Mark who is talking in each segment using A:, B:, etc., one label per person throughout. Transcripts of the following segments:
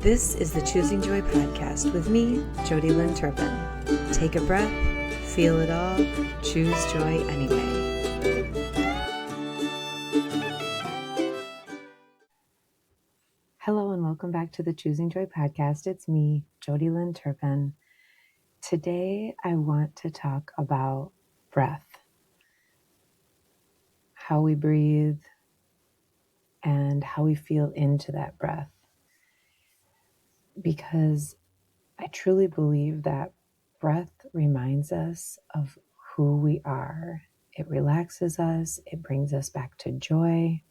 A: This is the Choosing Joy podcast with me, Jodi Lynn Turpin. Take a breath, feel it all, choose joy anyway. Hello and welcome back to the Choosing Joy podcast. It's me, Jodi Lynn Turpin. Today I want to talk about breath, how we breathe, and how we feel into that breath. Because I truly believe that breath reminds us of who we are. It relaxes us, it brings us back to joy,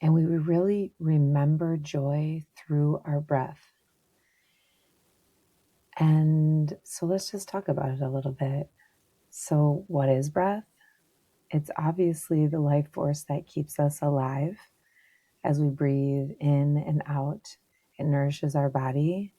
A: and we really remember joy through our breath. And so let's just talk about it a little bit. So what is breath? It's obviously the life force that keeps us alive as we breathe in and out. It nourishes our body.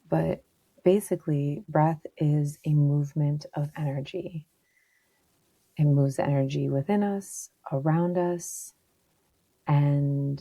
A: But basically, breath is a movement of energy. It moves energy within us, around us, and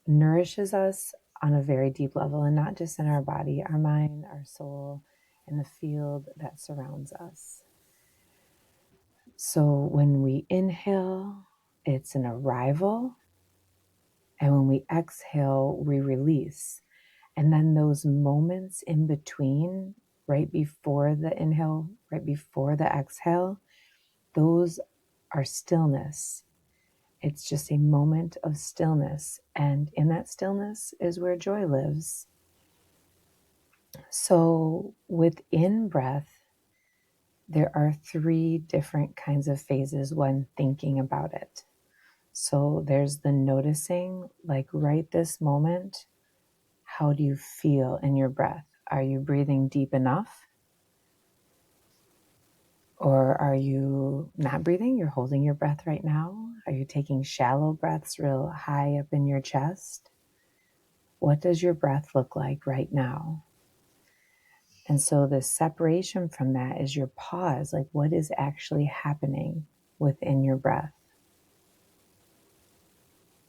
A: nourishes us on a very deep level, and not just in our body, our mind, our soul, and the field that surrounds us. So when we inhale, it's an arrival, and when we exhale, we release. And then those moments in between, right before the inhale, right before the exhale, those are stillness. It's just a moment of stillness. And in that stillness is where joy lives. So within breath, there are 3 different kinds of phases when thinking about it. So there's the noticing, like right this moment, how do you feel in your breath? Are you breathing deep enough? Or are you not breathing? You're holding your breath right now. Are you taking shallow breaths real high up in your chest? What does your breath look like right now? And so the separation from that is your pause, like what is actually happening within your breath?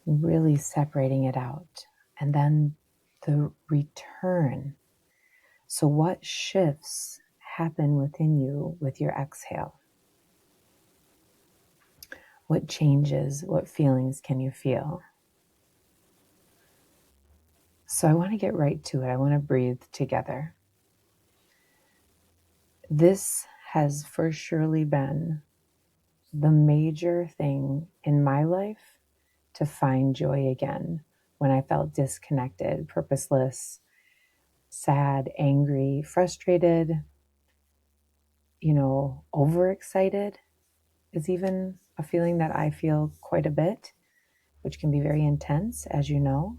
A: Really separating it out. And then the return. So what shifts happen within you with your exhale? What changes, what feelings can you feel? So I want to get right to it. I want to breathe together. This has for surely been the major thing in my life to find joy again when I felt disconnected, purposeless, sad, angry, frustrated, overexcited is even a feeling that I feel quite a bit, which can be very intense, as you know.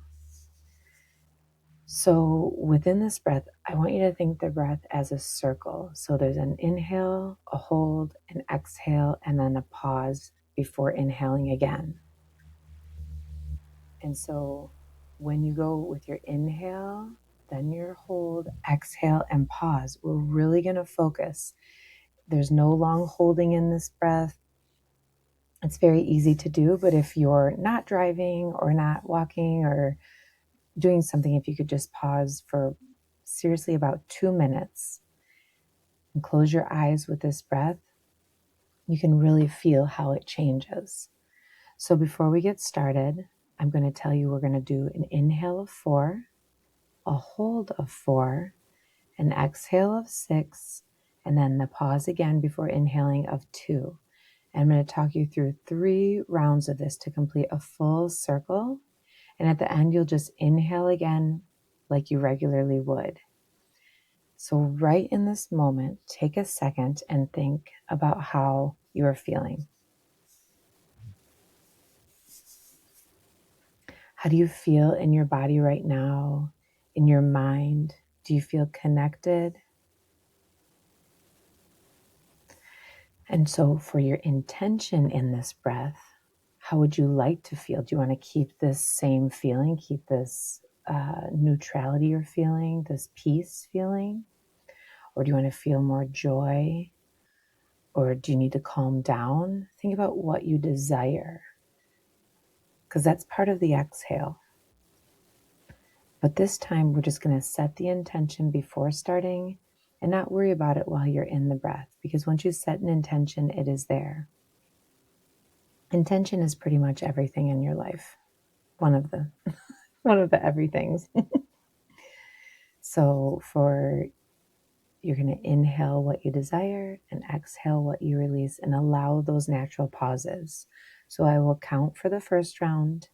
A: So within this breath, I want you to think the breath as a circle. So there's an inhale, a hold, an exhale, and then a pause before inhaling again. And so when you go with your inhale, then your hold, exhale, and pause, we're really going to focus. There's no long holding in this breath. It's very easy to do, but if you're not driving or not walking or doing something, if you could just pause for seriously about 2 minutes and close your eyes with this breath, you can really feel how it changes. So before we get started, I'm going to tell you we're going to do an inhale of 4, a hold of 4, an exhale of 6, and then the pause again before inhaling of 2. And I'm going to talk you through 3 rounds of this to complete a full circle. And at the end, you'll just inhale again like you regularly would. So right in this moment, take a second and think about how you are feeling. How do you feel in your body right now, in your mind? Do you feel connected? And so for your intention in this breath, how would you like to feel? Do you want to keep this same feeling, keep this neutrality you're feeling, this peace feeling? Or do you want to feel more joy? Or do you need to calm down? Think about what you desire, because that's part of the exhale. But this time we're just going to set the intention before starting and not worry about it while you're in the breath, because once you set an intention, it is there. Intention is pretty much everything in your life. One of the everythings. So you're going to inhale what you desire and exhale what you release, and allow those natural pauses. So I will count for the first round,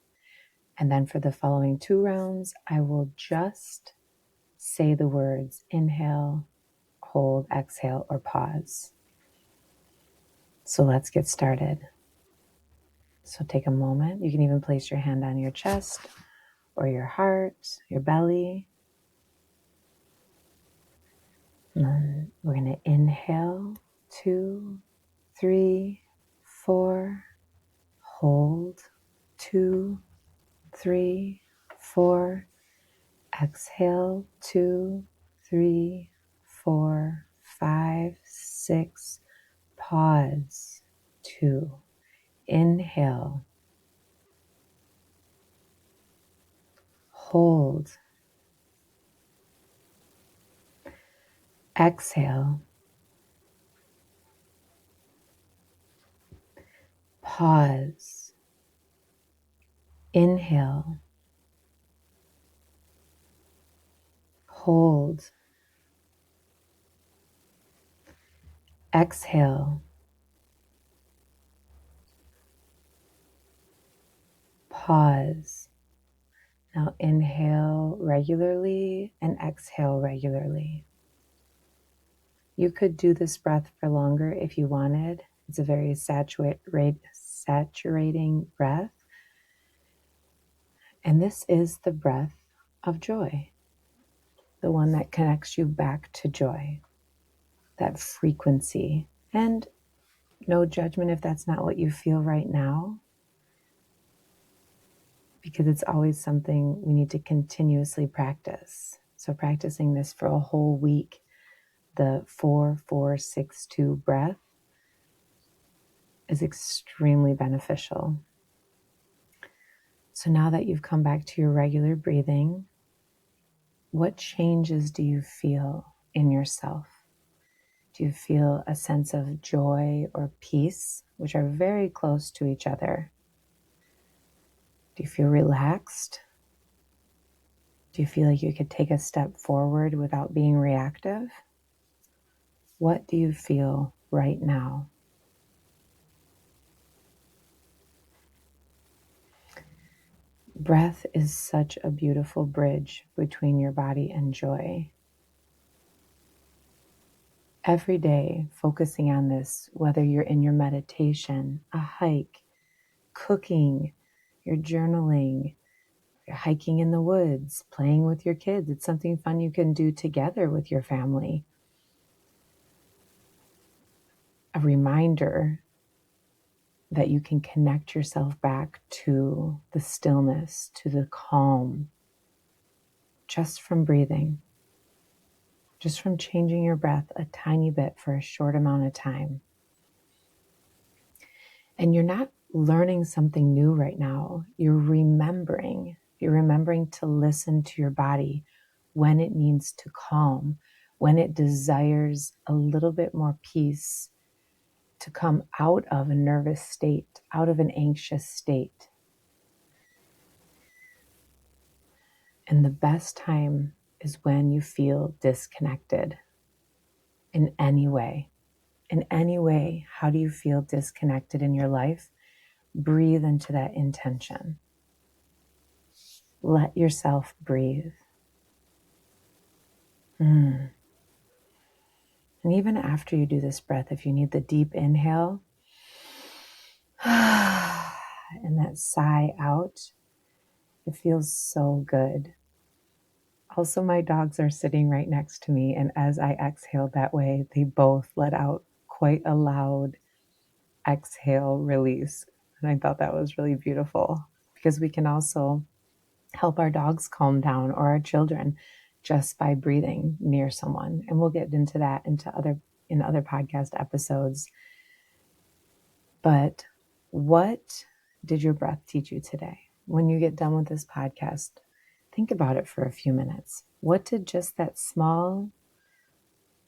A: and then for the following 2 rounds, I will just say the words inhale, hold, exhale, or pause. So let's get started. So take a moment. You can even place your hand on your chest or your heart, your belly. And then we're going to inhale 2, 3, 4, hold 2, 3, 4, exhale 2, 3, 4, 5, 6, pause 2, inhale, hold, exhale, pause, inhale, hold, exhale, pause. Now inhale regularly and exhale regularly. You could do this breath for longer if you wanted. It's a very saturating breath. And this is the breath of joy, the one that connects you back to joy, that frequency. And no judgment if that's not what you feel right now, because it's always something we need to continuously practice. So practicing this for a whole week, the 4-4-6-2 breath, is extremely beneficial. So now that you've come back to your regular breathing, what changes do you feel in yourself? Do you feel a sense of joy or peace, which are very close to each other? Do you feel relaxed? Do you feel like you could take a step forward without being reactive? What do you feel right now? Breath is such a beautiful bridge between your body and joy. Every day, focusing on this, whether you're in your meditation, a hike, cooking, you're journaling, you're hiking in the woods, playing with your kids. It's something fun you can do together with your family. A reminder that you can connect yourself back to the stillness, to the calm, just from breathing, just from changing your breath a tiny bit for a short amount of time. And you're not learning something new right now. You're remembering. You're remembering to listen to your body when it needs to calm, when it desires a little bit more peace, to come out of a nervous state, out of an anxious state. And the best time is when you feel disconnected in any way. In any way, how do you feel disconnected in your life? Breathe into that intention. Let yourself breathe. And even after you do this breath, if you need the deep inhale and that sigh out, it feels so good. Also, my dogs are sitting right next to me, and as I exhaled that way, they both let out quite a loud exhale release. And I thought that was really beautiful, because we can also help our dogs calm down, or our children, just by breathing near someone. And we'll get into that in other podcast episodes. But what did your breath teach you today? When you get done with this podcast, Think about it for a few minutes. What did just that small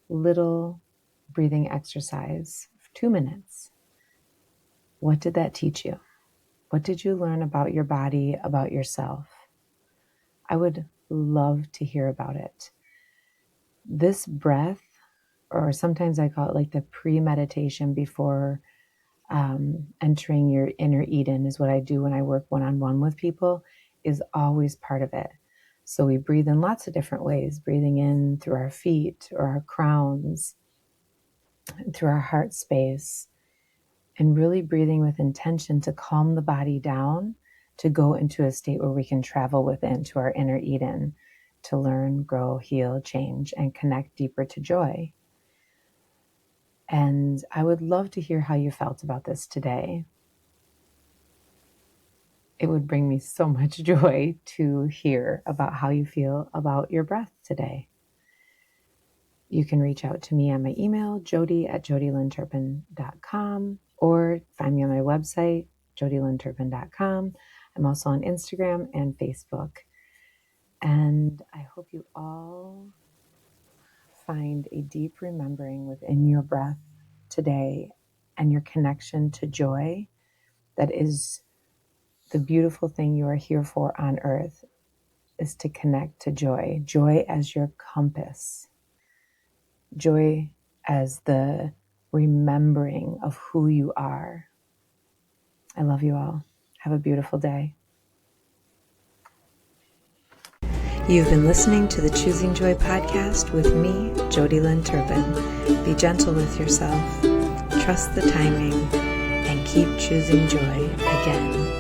A: little breathing exercise for 2 minutes, what did that teach you? What did you learn about your body, about yourself? I would love to hear about it. This breath, or sometimes I call it like the pre-meditation before entering your inner Eden, is what I do when I work one-on-one with people, is always part of it. So we breathe in lots of different ways, breathing in through our feet or our crowns, through our heart space, and really breathing with intention to calm the body down, to go into a state where we can travel within to our inner Eden, to learn, grow, heal, change, and connect deeper to joy. And I would love to hear how you felt about this today. It would bring me so much joy to hear about how you feel about your breath today. You can reach out to me on my email, jodi@jodilynnturpin.com, or find me on my website, jodilynnturpin.com. I'm also on Instagram and Facebook. And I hope you all find a deep remembering within your breath today and your connection to joy. That is the beautiful thing you are here for on earth, is to connect to joy. Joy as your compass. Joy as the remembering of who you are. I love you all. Have a beautiful day. You've been listening to the Choosing Joy podcast with me, Jodi Lynn Turpin. Be gentle with yourself, trust the timing, and keep choosing joy again